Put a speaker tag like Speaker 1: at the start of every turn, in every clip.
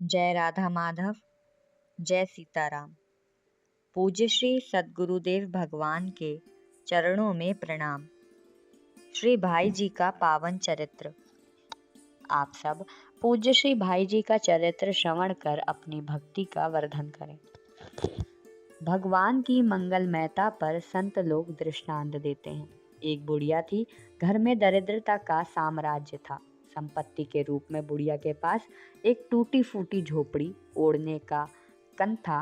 Speaker 1: जय राधा माधव, जय सीताराम। पूज्य श्री सद्गुरुदेव भगवान के चरणों में प्रणाम। श्री भाई जी का पावन चरित्र। आप सब पूज्य श्री भाई जी का चरित्र श्रवण कर अपनी भक्ति का वर्धन करें। भगवान की मंगलमयता पर संत लोग दृष्टांत देते हैं। एक बुढ़िया थी, घर में दरिद्रता का साम्राज्य था। संपत्ति के रूप में बुढ़िया के पास एक टूटी फूटी झोपड़ी, ओढ़ने का कंथा,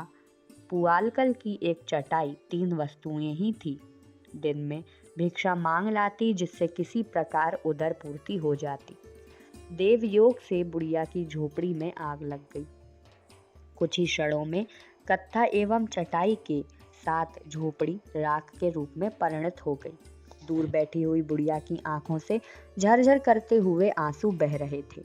Speaker 1: पुआलकल की एक चटाई, 3 वस्तुएं ही थी। दिन में भिक्षा मांग लाती, जिससे किसी प्रकार उदर पूर्ति हो जाती। देवयोग से बुढ़िया की झोपड़ी में आग लग गई। कुछ ही क्षणों में कत्था एवं चटाई के साथ झोपड़ी राख के रूप में परिणत हो गई। दूर बैठी हुई बुढ़िया की आंखों से झरझर करते हुए आंसू बह रहे थे।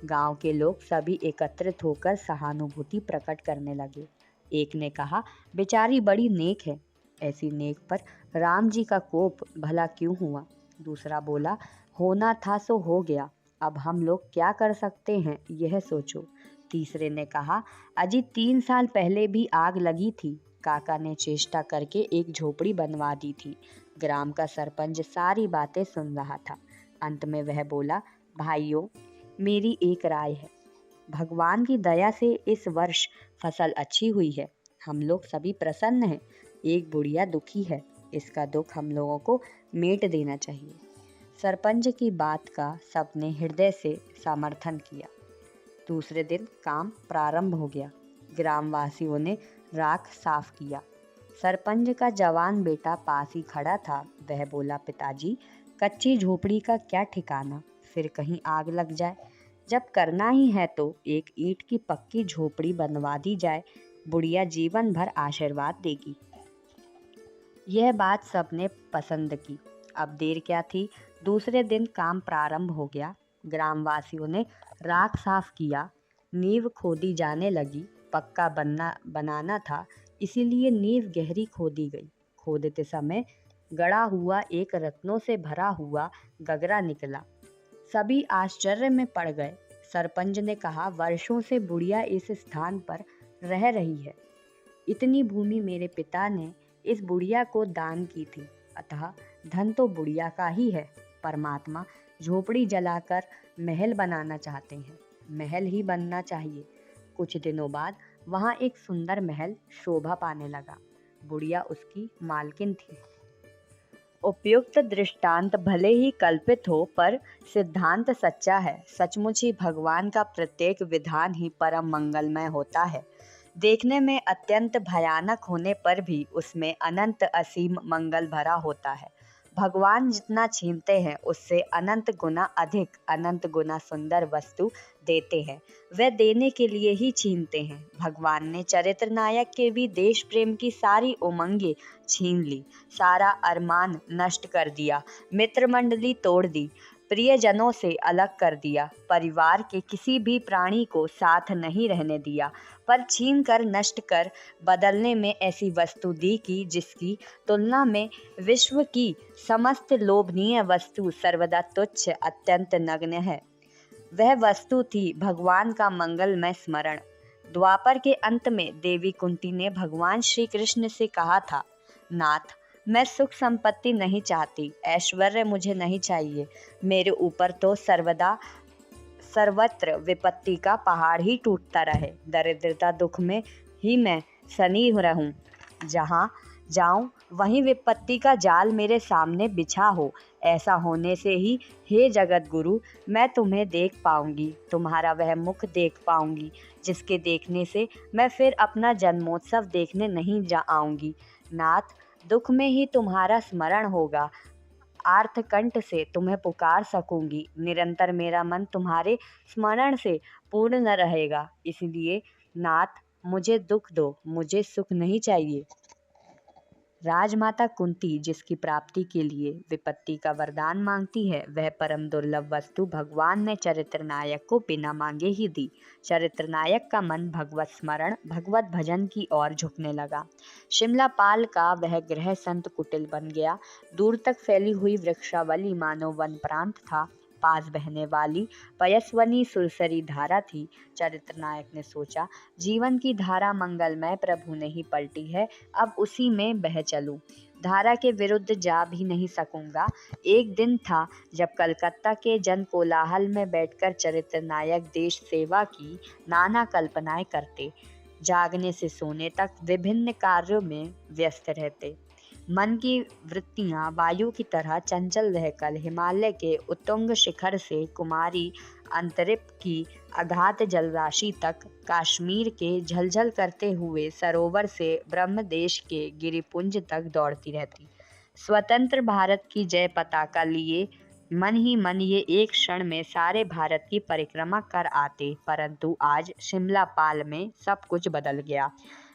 Speaker 1: गांव के लोग सभी एकत्रित होकर सहानुभूति प्रकट करने लगे। एक ने कहा, बेचारी बड़ी नेक है, ऐसी नेक पर राम जी का कोप भला क्यों हुआ। दूसरा बोला, होना था सो हो गया, अब हम लोग क्या कर सकते हैं, यह सोचो। तीसरे ने कहा, अजी 3 साल पहले भी आग लगी थी, काका ने चेष्टा करके एक झोपड़ी बनवा दी थी। ग्राम का सरपंच सारी बातें सुन रहा था। अंत में वह बोला, भाइयों, मेरी एक राय है। भगवान की दया से इस वर्ष फसल अच्छी हुई है, हम लोग सभी प्रसन्न हैं। एक बुढ़िया दुखी है, इसका दुख हम लोगों को मेट देना चाहिए। सरपंच की बात का सबने हृदय से समर्थन किया। दूसरे दिन काम प्रारंभ हो गया। ग्रामवासियों ने राख साफ किया। सरपंच का जवान बेटा पास ही खड़ा था। वह बोला, पिताजी, कच्ची झोपड़ी का क्या ठिकाना, फिर कहीं आग लग जाए। जब करना ही है तो एक ईंट की पक्की झोपड़ी बनवा दी जाए, बुढ़िया जीवन भर आशीर्वाद देगी। यह बात सबने पसंद की। अब देर क्या थी, दूसरे दिन काम प्रारंभ हो गया। ग्रामवासियों ने राख साफ किया, नींव खोदी जाने लगी। पक्का बनाना था, इसीलिए नींव गहरी खोदी गई। खोदते समय गड़ा हुआ एक रत्नों से भरा हुआ गगरा निकला। सभी आश्चर्य में पड़ गए। सरपंच ने कहा, वर्षों से बुढ़िया इस स्थान पर रह रही है। इतनी भूमि मेरे पिता ने इस बुढ़िया को दान की थी, अतः धन तो बुढ़िया का ही है। परमात्मा झोपड़ी जलाकर महल बनाना चाहते हैं, महल ही बनना चाहिए। कुछ दिनों बाद वहां एक सुंदर महल शोभा पाने लगा। बुढ़िया उसकी मालकिन थी। उपयुक्त दृष्टांत भले ही कल्पित हो, पर सिद्धांत सच्चा है। सचमुच ही भगवान का प्रत्येक विधान ही परम मंगलमय होता है। देखने में अत्यंत भयानक होने पर भी उसमें अनंत असीम मंगल भरा होता है। भगवान जितना छीनते हैं उससे अनंत गुना अधिक, अनंत गुना सुंदर वस्तु देते हैं। वे देने के लिए ही छीनते हैं। भगवान ने चरित्र नायक के भी देश प्रेम की सारी उमंगें छीन ली, सारा अरमान नष्ट कर दिया, मित्र मंडली तोड़ दी, प्रियजनों से अलग कर दिया, परिवार के किसी भी प्राणी को साथ नहीं रहने दिया, पर छीन कर नष्ट कर बदलने में ऐसी वस्तु दी कि जिसकी तुलना में विश्व की समस्त लोभनीय वस्तु सर्वदा तुच्छ, अत्यंत नग्न है। वह वस्तु थी भगवान का मंगलमय स्मरण। द्वापर के अंत में देवी कुंती ने भगवान श्री कृष्ण से कहा था, नाथ, मैं सुख संपत्ति नहीं चाहती, ऐश्वर्य मुझे नहीं चाहिए। मेरे ऊपर तो सर्वत्र विपत्ति का पहाड़ ही टूटता रहे। दरिद्रता दुख में ही मैं सनी रहूं। जहाँ जाऊं वहीं विपत्ति का जाल मेरे सामने बिछा हो। ऐसा होने से ही हे जगत गुरु, मैं तुम्हें देख पाऊंगी, तुम्हारा वह मुख देख पाऊंगी जिसके देखने से मैं फिर अपना जन्मोत्सव देखने नहीं जा आऊंगी। नाथ, दुख में ही तुम्हारा स्मरण होगा, आर्तकंठ से तुम्हें पुकार सकूंगी। निरंतर मेरा मन तुम्हारे स्मरण से पूर्ण न रहेगा। इसलिए नाथ, मुझे दुख दो, मुझे सुख नहीं चाहिए। राजमाता कुंती जिसकी प्राप्ति के लिए विपत्ति का वरदान मांगती है, वह परम दुर्लभ वस्तु भगवान ने चरित्र नायक को बिना मांगे ही दी। चरित्र नायक का मन भगवत स्मरण, भगवत भजन की ओर झुकने लगा। शिमलापाल का वह गृह संत कुटिल बन गया। दूर तक फैली हुई वृक्षावली मानो वन प्रांत था। पास बहने वाली पयस्वनी सुरसरी धारा थी। चरित्र नायक ने सोचा, जीवन की धारा मंगलमय प्रभु ने ही पलटी है, अब उसी में बह चलूं। धारा के विरुद्ध जा भी नहीं सकूंगा। एक दिन था जब कलकत्ता के जन कोलाहल में बैठकर चरित्र नायक देश सेवा की नाना कल्पनाएं करते। जागने से सोने तक विभिन्न कार्यों में व्यस्त रहते। मन की वृत्तियां वायु की तरह चंचल रहकर हिमालय के उत्तुंग शिखर से कुमारी अंतरिक्ष की अगाध जलराशि तक, कश्मीर के झलझल करते हुए सरोवर से ब्रह्मदेश के गिरिपुंज तक दौड़ती रहती। स्वतंत्र भारत की जय पताका लिए मन ही मन ये एक क्षण में सारे भारत की परिक्रमा कर आते। परंतु आज शिमला पाल में सब कुछ बदल गया।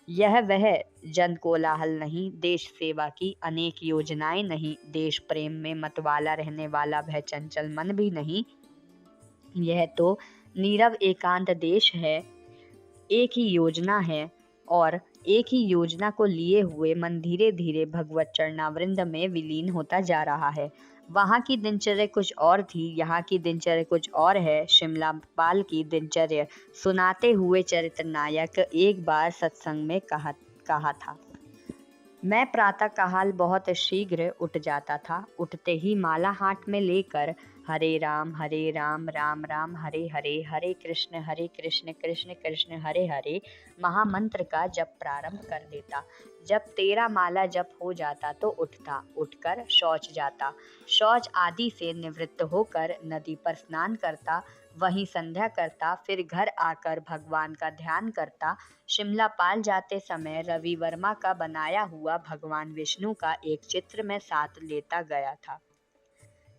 Speaker 1: यह वह जन कोलाहल नहीं, देश सेवा की अनेक योजनाएं नहीं, देश प्रेम में मतवाला रहने वाला वह चंचल मन भी नहीं। यह तो नीरव एकांत देश है। एक ही योजना है और एक ही योजना को लिए हुए मन धीरे धीरे भगवत चरणावृंद में विलीन होता जा रहा है। वहाँ की दिनचर्या कुछ और थी, यहाँ की दिनचर्या कुछ और है। शिमला पाल की दिनचर्या सुनाते हुए चरित्र नायक एक बार सत्संग में कहा था, मैं प्रातःकाल बहुत शीघ्र उठ जाता था। उठते ही माला हाथ में लेकर हरे राम राम राम हरे हरे, हरे कृष्ण कृष्ण कृष्ण हरे हरे महामंत्र का जप प्रारंभ कर देता। जब 13 माला जप हो जाता तो उठता, उठकर शौच जाता, शौच आदि से निवृत्त होकर नदी पर स्नान करता, वहीं संध्या करता, फिर घर आकर भगवान का ध्यान करता। शिमला पाल जाते समय रवि वर्मा का बनाया हुआ भगवान विष्णु का एक चित्र मैं साथ लेता गया था।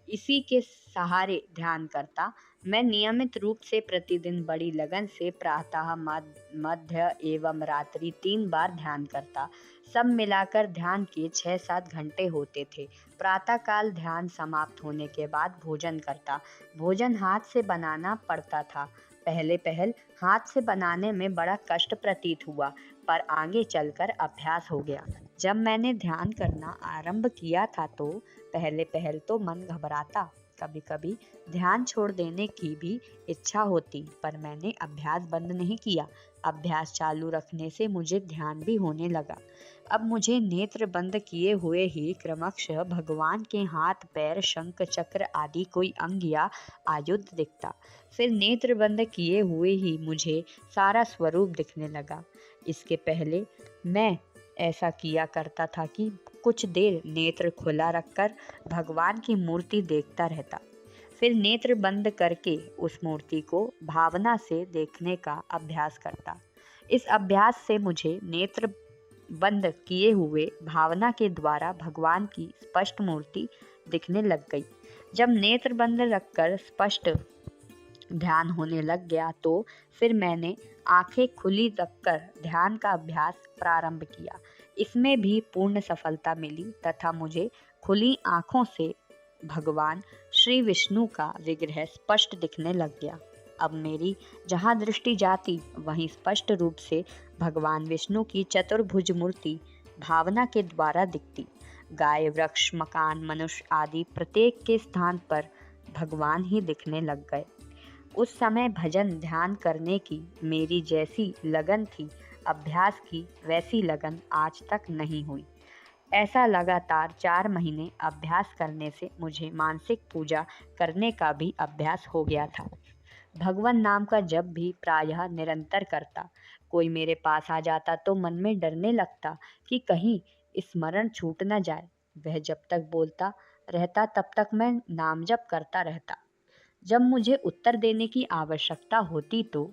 Speaker 1: इसी के सहारे ध्यान करता। मैं नियमित रूप से प्रतिदिन बड़ी लगन से प्रातः, मध्य एवं रात्रि 3 बार ध्यान करता। सब मिलाकर ध्यान के 6-7 घंटे होते थे। प्रातःकाल ध्यान समाप्त होने के बाद भोजन करता। भोजन हाथ से बनाना पड़ता था। पहले हाथ से बनाने में बड़ा कष्ट प्रतीत हुआ, पर आगे चलकर अभ्यास हो गया। जब मैंने ध्यान करना आरंभ किया था तो पहले तो मन घबराता, कभी कभी ध्यान छोड़ देने की भी इच्छा होती, पर मैंने अभ्यास बंद नहीं किया। अभ्यास चालू रखने से मुझे ध्यान भी होने लगा। अब मुझे नेत्र बंद किए हुए ही क्रमशः भगवान के हाथ पैर, शंख चक्र आदि कोई अंग या आयुध दिखता। फिर नेत्र बंद किए हुए ही मुझे सारा स्वरूप दिखने लगा। इसके पहले मैं ऐसा किया करता था कि कुछ देर नेत्र खुला रखकर भगवान की मूर्ति देखता रहता, फिर नेत्र बंद करके उस मूर्ति को भावना से देखने का अभ्यास करता। इस अभ्यास से मुझे नेत्र बंद किए हुए भावना के द्वारा भगवान की स्पष्ट मूर्ति दिखने लग गई। जब नेत्र बंद रखकर स्पष्ट ध्यान होने लग गया तो फिर मैंने आंखें खुली रखकर ध्यान का अभ्यास प्रारंभ किया। इसमें भी पूर्ण सफलता मिली तथा मुझे खुली आंखों से भगवान श्री विष्णु का विग्रह स्पष्ट दिखने लग गया। अब मेरी जहाँ दृष्टि जाती वहीं स्पष्ट रूप से भगवान विष्णु की चतुर्भुज मूर्ति भावना के द्वारा दिखती। गाय, वृक्ष, मकान, मनुष्य आदि प्रत्येक के स्थान पर भगवान ही दिखने लग गए। उस समय भजन ध्यान करने की मेरी जैसी लगन थी, अभ्यास की वैसी लगन आज तक नहीं हुई। ऐसा लगातार 4 महीने अभ्यास करने से मुझे मानसिक पूजा करने का भी अभ्यास हो गया था। भगवान नाम का जप भी प्रायः निरंतर करता। कोई मेरे पास आ जाता तो मन में डरने लगता कि कहीं स्मरण छूट न जाए। वह जब तक बोलता रहता तब तक मैं नाम जप करता रहता। जब मुझे उत्तर देने की आवश्यकता होती तो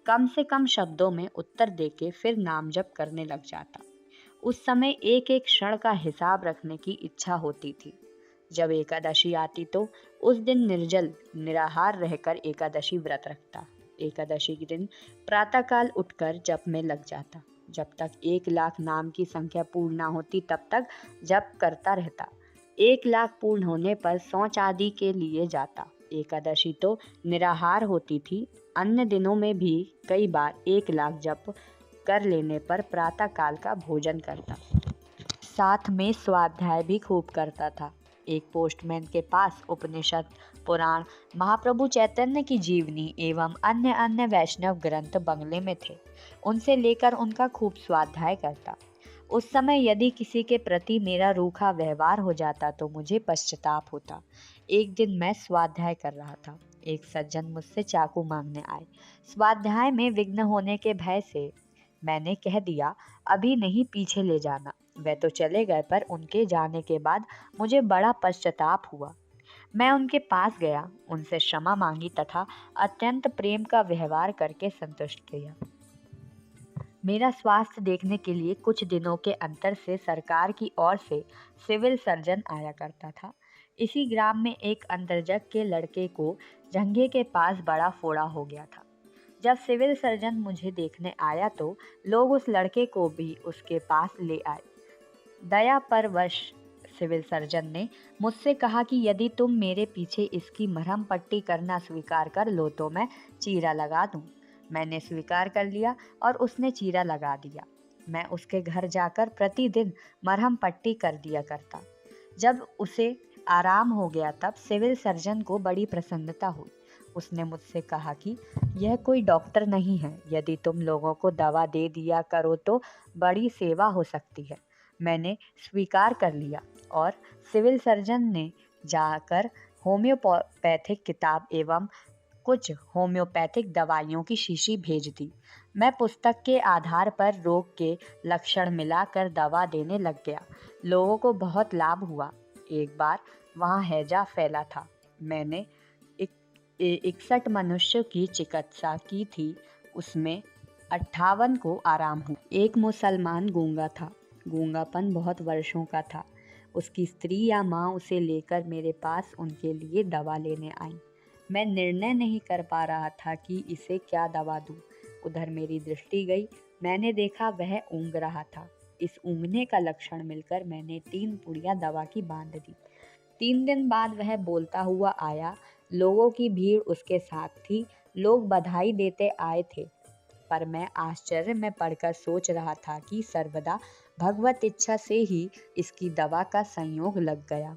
Speaker 1: कम से कम शब्दों में उत्तर देके फिर नाम जप करने लग जाता। उस समय एक एक क्षण का हिसाब रखने की इच्छा होती थी। जब एकादशी आती तो उस दिन निर्जल निराहार रहकर एकादशी व्रत रखता। एकादशी के दिन प्रातःकाल उठकर जप में लग जाता। जब तक 1 लाख नाम की संख्या पूर्ण ना होती तब तक जप करता रहता। 1 लाख पूर्ण होने पर शौच आदि के लिए जाता। एकादशी तो निराहार होती थी। अन्य दिनों में भी कई बार 1 लाख जप कर लेने पर प्रातःकाल का भोजन करता। साथ में स्वाध्याय भी खूब करता था। एक पोस्टमैन के पास उपनिषद पुराण, महाप्रभु चैतन्य की जीवनी एवं अन्य अन्य वैष्णव ग्रंथ बंगले में थे। उनसे लेकर उनका खूब स्वाध्याय करता। उस समय यदि किसी के प्रति मेरा रूखा व्यवहार हो जाता तो मुझे पश्चाताप होता। एक दिन मैं स्वाध्याय कर रहा था। एक सज्जन मुझसे चाकू मांगने आए। स्वाध्याय में विघ्न होने के भय से मैंने कह दिया, अभी नहीं, पीछे ले जाना। वे तो चले गए, पर उनके जाने के बाद मुझे बड़ा पश्चाताप हुआ। मैं उनके पास गया, उनसे क्षमा मांगी तथा अत्यंत प्रेम का व्यवहार करके संतुष्ट किया। मेरा स्वास्थ्य देखने के लिए कुछ दिनों के अंतर से सरकार की ओर से सिविल सर्जन आया करता था। इसी ग्राम में एक अंतरजग के लड़के को जंघे के पास बड़ा फोड़ा हो गया था। जब सिविल सर्जन मुझे देखने आया तो लोग उस लड़के को भी उसके पास ले आए। दया परवश सिविल सर्जन ने मुझसे कहा कि यदि तुम मेरे पीछे इसकी मरहम पट्टी करना स्वीकार कर लो तो मैं चीरा लगा दूं। मैंने स्वीकार कर लिया और उसने चीरा लगा दिया। मैं उसके घर जाकर प्रतिदिन मरहम पट्टी कर दिया करता। जब उसे आराम हो गया तब सिविल सर्जन को बड़ी प्रसन्नता हुई। उसने मुझसे कहा कि यह कोई डॉक्टर नहीं है, यदि तुम लोगों को दवा दे दिया करो तो बड़ी सेवा हो सकती है। मैंने स्वीकार कर लिया और सिविल सर्जन ने जाकर होम्योपैथिक किताब एवं कुछ होम्योपैथिक दवाइयों की शीशी भेज दी। मैं पुस्तक के आधार पर रोग के लक्षण मिलाकर दवा देने लग गया। लोगों को बहुत लाभ हुआ। एक बार वहाँ हैजा फैला था। मैंने 61 मनुष्य की चिकित्सा की थी, उसमें 58 को आराम हुआ। एक मुसलमान गूंगा था। गूंगापन बहुत वर्षों का था। उसकी स्त्री या माँ उसे लेकर मेरे पास उनके लिए दवा लेने आई। मैं निर्णय नहीं कर पा रहा था कि इसे क्या दवा दूं। उधर मेरी दृष्टि गई। मैंने देखा वह ऊँग रहा था। इस ऊँगने का लक्षण मिलकर मैंने 3 पुड़िया दवा की बांध दी। 3 दिन बाद वह बोलता हुआ आया। लोगों की भीड़ उसके साथ थी। लोग बधाई देते आए थे, पर मैं आश्चर्य में पड़कर सोच रहा था कि सर्वदा भगवत इच्छा से ही इसकी दवा का संयोग लग गया।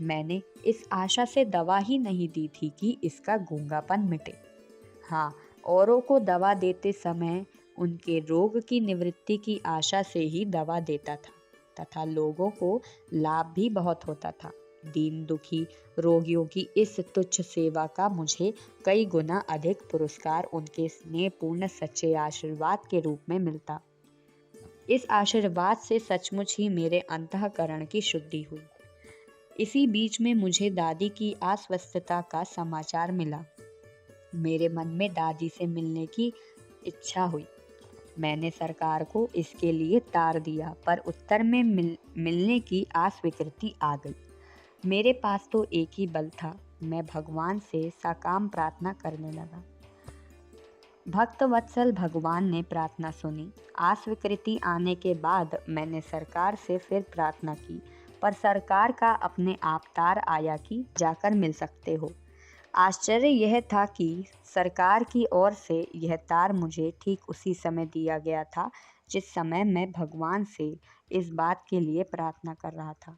Speaker 1: मैंने इस आशा से दवा ही नहीं दी थी कि इसका गूंगापन मिटे। हाँ, औरों को दवा देते समय उनके रोग की निवृत्ति की आशा से ही दवा देता था तथा लोगों को लाभ भी बहुत होता था। दीन दुखी रोगियों की इस तुच्छ सेवा का मुझे कई गुना अधिक पुरस्कार उनके स्नेहपूर्ण सच्चे आशीर्वाद के रूप में मिलता। इस आशीर्वाद से सचमुच ही मेरे अंतःकरण की शुद्धि हुई। इसी बीच में मुझे दादी की अस्वस्थता का समाचार मिला। मेरे मन में दादी से मिलने की इच्छा हुई। मैंने सरकार को इसके लिए तार दिया, पर उत्तर में मिलने की अस्वीकृति आ गई। मेरे पास तो एक ही बल था। मैं भगवान से सकाम प्रार्थना करने लगा। भक्त वत्सल भगवान ने प्रार्थना सुनी। अस्वीकृति आने के बाद मैंने सरकार से फिर प्रार्थना की, पर सरकार का अपने आप तार आया कि जाकर मिल सकते हो। आश्चर्य यह था कि सरकार की ओर से यह तार मुझे ठीक उसी समय दिया गया था जिस समय मैं भगवान से इस बात के लिए प्रार्थना कर रहा था।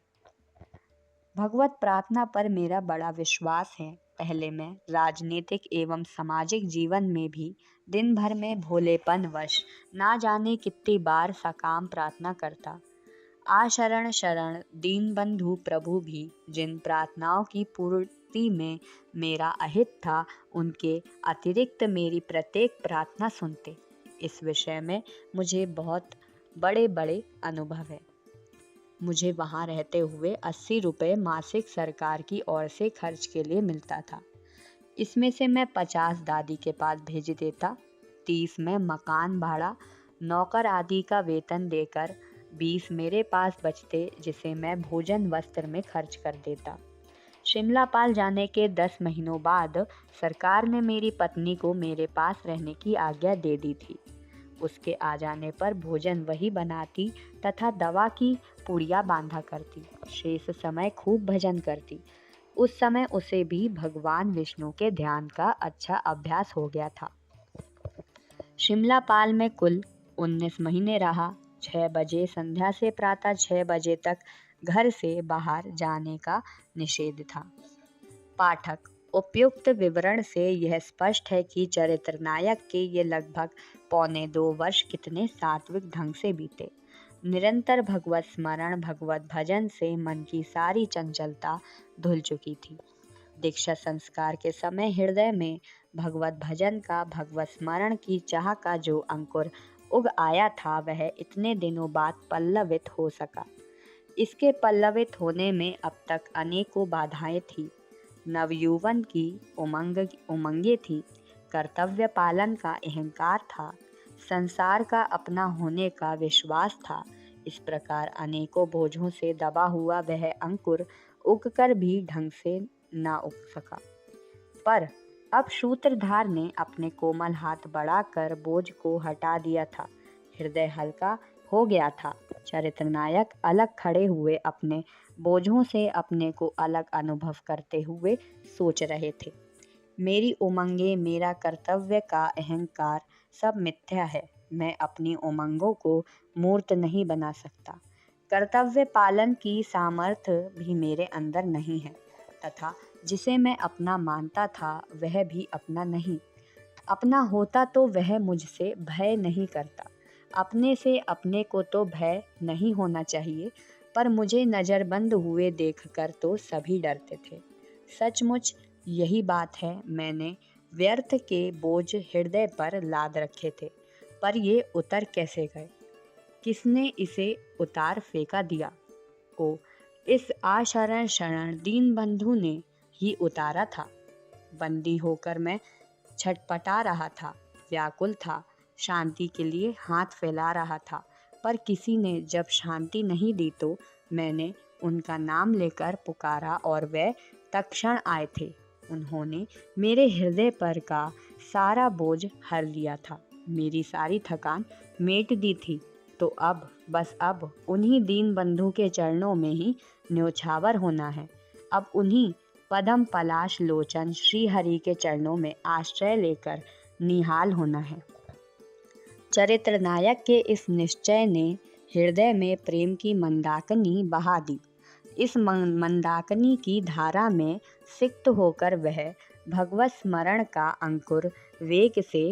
Speaker 1: भगवत प्रार्थना पर मेरा बड़ा विश्वास है। पहले मैं राजनीतिक एवं सामाजिक जीवन में भी दिन भर में भोलेपन वश ना जाने कितनी बार सकाम प्रार्थना करता। आशरण शरण दीन बंधु प्रभु भी जिन प्रार्थनाओं की पूर्ति में मेरा अहित था, उनके अतिरिक्त मेरी प्रत्येक प्रार्थना सुनते। इस विषय में मुझे बहुत बड़े बड़े अनुभव है। मुझे वहाँ रहते हुए 80 रुपये मासिक सरकार की ओर से खर्च के लिए मिलता था। इसमें से मैं 50 दादी के पास भेज देता, 30 में मकान भाड़ा, नौकर आदि का वेतन देकर 20 मेरे पास बचते, जिसे मैं भोजन वस्त्र में खर्च कर देता। शिमला पाल जाने के 10 महीनों बाद सरकार ने मेरी पत्नी को मेरे पास रहने की आज्ञा दे दी थी। उसके आ जाने पर भोजन वही बनाती तथा दवा की पुड़िया बांधा करती। शेष समय खूब भजन करती। उस समय उसे भी भगवान विष्णु के ध्यान का अच्छा अभ्यास हो गया था। शिमला पाल में कुल 19 महीने रहा। 6 बजे संध्या से प्रातः 6 बजे तक घर से बाहर जाने का निषेध था। पाठक, उपयुक्त विवरण से यह स्पष्ट है कि चरित्र नायक के ये लगभग 1.25 वर्ष कितने सात्विक ढंग से बीते। निरंतर भगवत स्मरण भगवत भजन से मन की सारी चंचलता धुल चुकी थी। दीक्षा संस्कार के समय हृदय में भगवत भजन का, भगवत स्मरण की चाह का जो अंकुर उग आया था, वह इतने दिनों बाद पल्लवित हो सका। इसके पल्लवित होने में अब तक अनेकों बाधाएं थी। नवयौवन की उमंगे थी, कर्तव्य पालन का अहंकार था, संसार का अपना होने का विश्वास था। इस प्रकार अनेकों बोझों से दबा हुआ वह अंकुर उगकर भी ढंग से न उग सका। पर अब सूत्रधार ने अपने कोमल हाथ बढ़ाकर बोझ को हटा दिया था। हृदय हल्का हो गया था। चरित्र नायक अलग खड़े हुए अपने बोझों से अपने को अलग अनुभव करते हुए सोच रहे थे। मेरी उमंगे, मेरा कर्तव्य का अहंकार सब मिथ्या है। मैं अपनी उमंगों को मूर्त नहीं बना सकता। कर्तव्य पालन की सामर्थ्य भी मेरे अंदर नहीं है, तथा जिसे मैं अपना मानता था वह भी अपना नहीं। अपना होता तो वह मुझसे भय नहीं करता। अपने से अपने को तो भय नहीं होना चाहिए, पर मुझे नज़रबंद हुए देखकर तो सभी डरते थे। सचमुच यही बात है। मैंने व्यर्थ के बोझ हृदय पर लाद रखे थे, पर ये उतर कैसे गए? किसने इसे उतार फेंका दिया? ओ, इस आशरण शरण दीन बंधु ने ही उतारा था। बंदी होकर मैं छटपटा रहा था, व्याकुल था, शांति के लिए हाथ फैला रहा था, पर किसी ने जब शांति नहीं दी तो मैंने उनका नाम लेकर पुकारा और वे तत्क्षण आए थे। उन्होंने मेरे हृदय पर का सारा बोझ हर लिया था, मेरी सारी थकान मेट दी थी। तो अब बस अब उन्हीं दीन बंधु के चरणों में ही न्योछावर होना है। अब उन्हीं पदम पलाश लोचन श्री हरि के चरणों में आश्रय लेकर निहाल होना है। चरित्र नायक के इस निश्चय ने हृदय में प्रेम की मंदाकिनी बहा दी। इस मंदाकिनी की धारा में सिक्त होकर वह भगवत स्मरण का अंकुर वेग से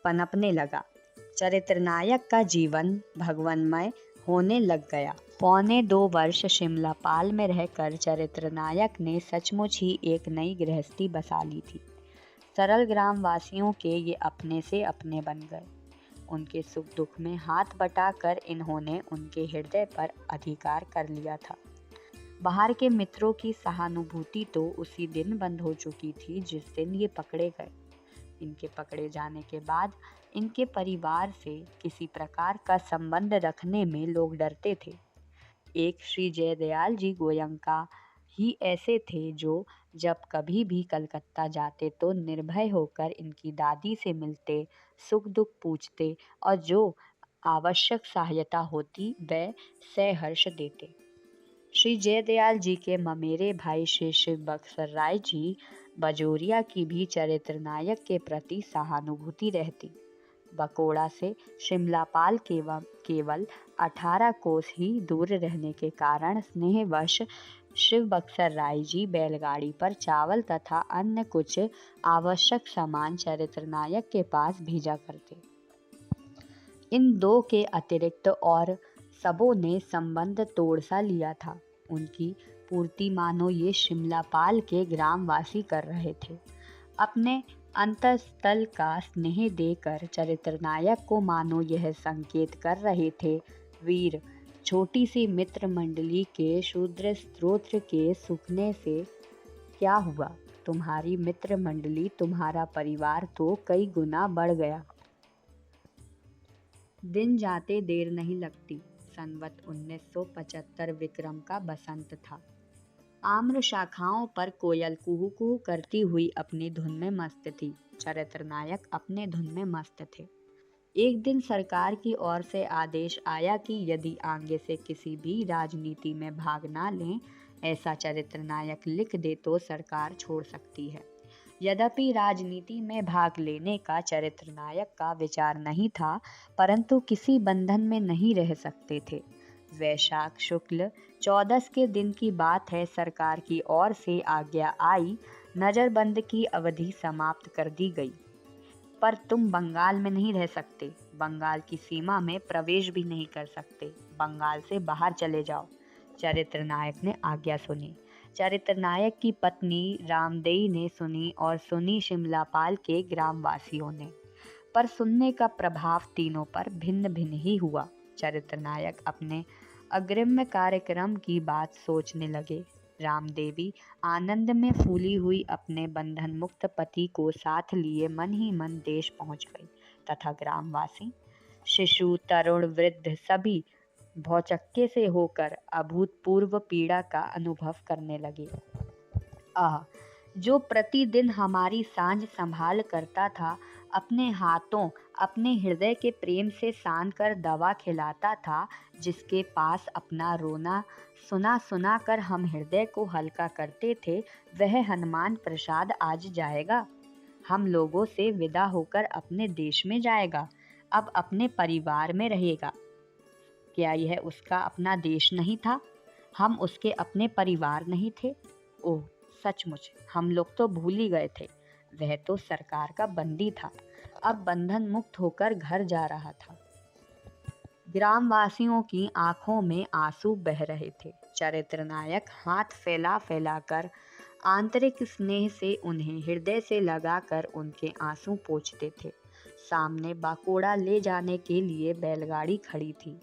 Speaker 1: पनपने लगा। चरित्र नायक का जीवन भगवन्मय होने लग गया। 1.25 वर्ष शिमलापाल में रहकर चरित्र नायक ने सचमुच ही एक नई गृहस्थी बसा ली थी। सरल ग्रामवासियों के ये अपने से अपने बन गए। उनके सुख दुख में हाथ बटाकर इन्होंने उनके हृदय पर अधिकार कर लिया था। बाहर के मित्रों की सहानुभूति तो उसी दिन बंद हो चुकी थी जिस दिन ये पकड़े गए। इनके पकड़े जाने के बाद इनके परिवार से किसी प्रकार का संबंध रखने में लोग डरते थे। एक श्री जयदयाल जी गोयंका ही ऐसे थे जो जब कभी भी कलकत्ता जाते तो निर्भय होकर इनकी दादी से मिलते, सुख दुख पूछते और जो आवश्यक सहायता होती वह सहर्ष देते। श्री जयदयाल जी के ममेरे भाई श्री शिव बक्सर राय जी बजोरिया की भी चरित्र नायक के प्रति सहानुभूति रहती। बकोड़ा से शिमलापाल केवल 18 कोस ही दूर रहने के कारण स्नेहवश शिव बक्सर राय जी बैलगाड़ी पर चावल तथा अन्य कुछ आवश्यक सामान चरित्र नायक के पास भेजा करते। इन दो के अतिरिक्त और सबों ने संबंध तोड़ सा लिया था। उनकी पूर्ति मानो ये शिमलापाल के ग्रामवासी कर रहे थे। अपने अंतस्थल का स्नेह देकर चरित्र नायक को मानो यह संकेत कर रहे थे, वीर, छोटी सी मित्र मंडली के शूद्र स्तोत्र के सूखने से क्या हुआ? तुम्हारी मित्र मंडली, तुम्हारा परिवार तो कई गुना बढ़ गया। दिन जाते देर नहीं लगती। संवत 1975 विक्रम का बसंत था। आम्र शाखाओं पर कोयल कुहू कुहू करती हुई अपनी धुन में मस्त थी। चरित्र नायक अपने धुन में मस्त थे। एक दिन सरकार की ओर से आदेश आया कि यदि आगे से किसी भी राजनीति में भाग ना लें, ऐसा चरित्र नायक लिख दे तो सरकार छोड़ सकती है। यद्यपि राजनीति में भाग लेने का चरित्र नायक का विचार नहीं था, परंतु किसी बंधन में नहीं रह सकते थे। वैशाख शुक्ल 14 के दिन की बात है। सरकार की ओर से आज्ञा आई नजरबंद की अवधि समाप्त कर दी गई। पर तुम बंगाल में नहीं रह सकते, बंगाल की सीमा में प्रवेश भी नहीं कर सकते, बंगाल से बाहर चले जाओ। चरित्र नायक ने आज्ञा सुनी। चरित्र नायक की पत्नी रामदेई ने सुनी और सुनी शिमलापाल के ग्रामवासियों ने। पर सुनने का प्रभाव तीनों पर भिन्न भिन्न ही हुआ। चरित्र नायक अपने अग्रिम कार्यक्रम की बात सोचने लगे। रामदेवी आनंद में फूली हुई अपने बंधन मुक्त पति को साथ लिए मन ही मन देश पहुंच गई तथा ग्रामवासी, शिशु, तरुण, वृद्ध सभी भौचक्के से होकर अभूतपूर्व पीड़ा का अनुभव करने लगे। आह, जो प्रतिदिन हमारी सांझ संभाल करता था, अपने हाथों अपने हृदय के प्रेम से सान कर दवा खिलाता था, जिसके पास अपना रोना सुना सुना कर हम हृदय को हल्का करते थे, वह हनुमान प्रसाद आज जाएगा। हम लोगों से विदा होकर अपने देश में जाएगा, अब अपने परिवार में रहेगा। क्या यह उसका अपना देश नहीं था? हम उसके अपने परिवार नहीं थे? ओह, सचमुच हम लोग तो भूल ही गए थे। वह तो सरकार का बंदी था, अब बंधन मुक्त होकर घर जा रहा था। ग्रामवासियों की आंखों में आंसू बह रहे थे। चरित्र नायक हाथ फैला फैला कर आंतरिक स्नेह से उन्हें हृदय से लगाकर उनके आंसू पोंछते थे। सामने बाकोड़ा ले जाने के लिए बैलगाड़ी खड़ी थी।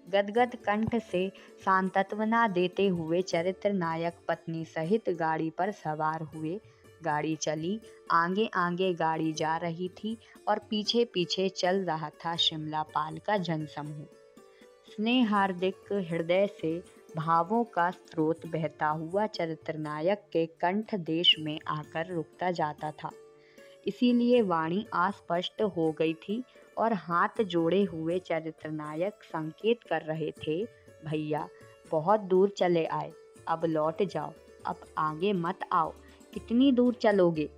Speaker 1: गदगद कंठ से सांत्वना देते हुए चरित्र नायक पत्नी सहित गाड़ी पर सवार हुए। गाड़ी चली, आगे आगे गाड़ी जा रही थी और पीछे पीछे चल रहा था शिमलापाल का जनसमूह। स्नेहार्दिक हृदय से भावों का स्रोत बहता हुआ चरित्र नायक के कंठ देश में आकर रुकता जाता था। इसीलिए वाणी अस्पष्ट हो गई थी और हाथ जोड़े हुए चरित्र नायक संकेत कर रहे थे, भैया बहुत दूर चले आए, अब लौट जाओ, अब आगे मत आओ, कितनी दूर चलोगे?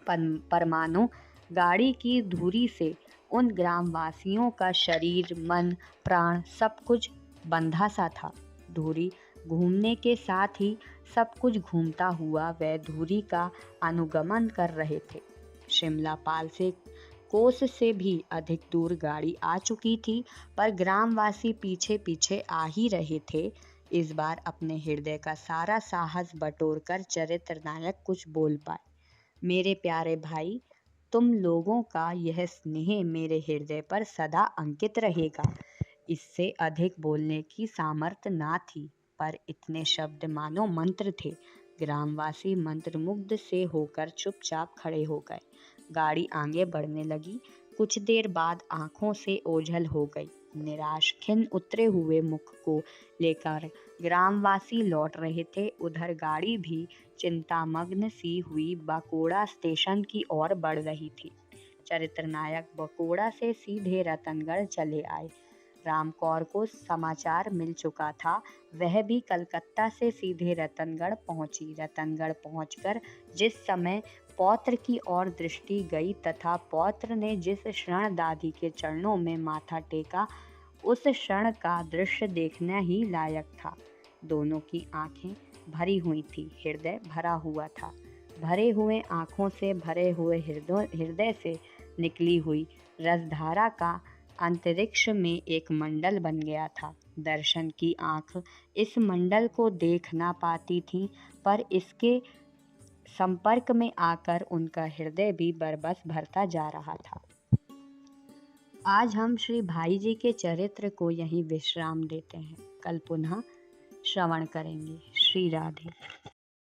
Speaker 1: परमाणु गाड़ी की धुरी से उन ग्रामवासियों का शरीर, मन, प्राण सब कुछ बंधा सा था। धुरी घूमने के साथ ही सब कुछ घूमता हुआ वह धुरी का अनुगमन कर रहे थे। शिमलापाल से कोस से भी अधिक दूर गाड़ी आ चुकी थी, पर ग्रामवासी पीछे पीछे आ ही रहे थे। इस बार अपने हृदय का सारा साहस बटोरकर चरित्र नायक कुछ बोल पाए। मेरे प्यारे भाई, तुम लोगों का यह स्नेह मेरे हृदय पर सदा अंकित रहेगा। इससे अधिक बोलने की सामर्थ्य ना थी, पर इतने शब्द मानो मंत्र थे। ग्रामवासी मंत्रमुग्ध से होकर चुपचाप खड़े हो गए। गाड़ी आगे बढ़ने लगी। कुछ देर बाद आंखों से ओझल हो गई। निराश खिन्न उतरे हुए मुख को लेकर ग्रामवासी लौट रहे थे। उधर गाड़ी भी चिंतामग्न सी हुई बाकोड़ा स्टेशन की ओर बढ़ रही थी। चरित्र नायक बाकोड़ा से सीधे रतनगढ़ चले आए। रामकौर को समाचार मिल चुका था। वह भी कलकत्ता से सीधे रतनगढ़ पहुंची। रतनगढ़ पहुंचकर जिस समय पौत्र की ओर दृष्टि गई तथा पौत्र ने जिस क्षण दादी के चरणों में माथा टेका, उस क्षण का दृश्य देखना ही लायक था। दोनों की आंखें भरी हुई थी, हृदय भरा हुआ था। भरे हुए आंखों से भरे हुए हृदय से निकली हुई रसधारा का अंतरिक्ष में एक मंडल बन गया था। दर्शन की आंख इस मंडल को देख ना पाती थी, पर इसके संपर्क में आकर उनका हृदय भी बरबस भरता जा रहा था। आज हम श्री भाई जी के चरित्र को यहीं विश्राम देते हैं। कल पुनः श्रवण करेंगे। श्री राधे।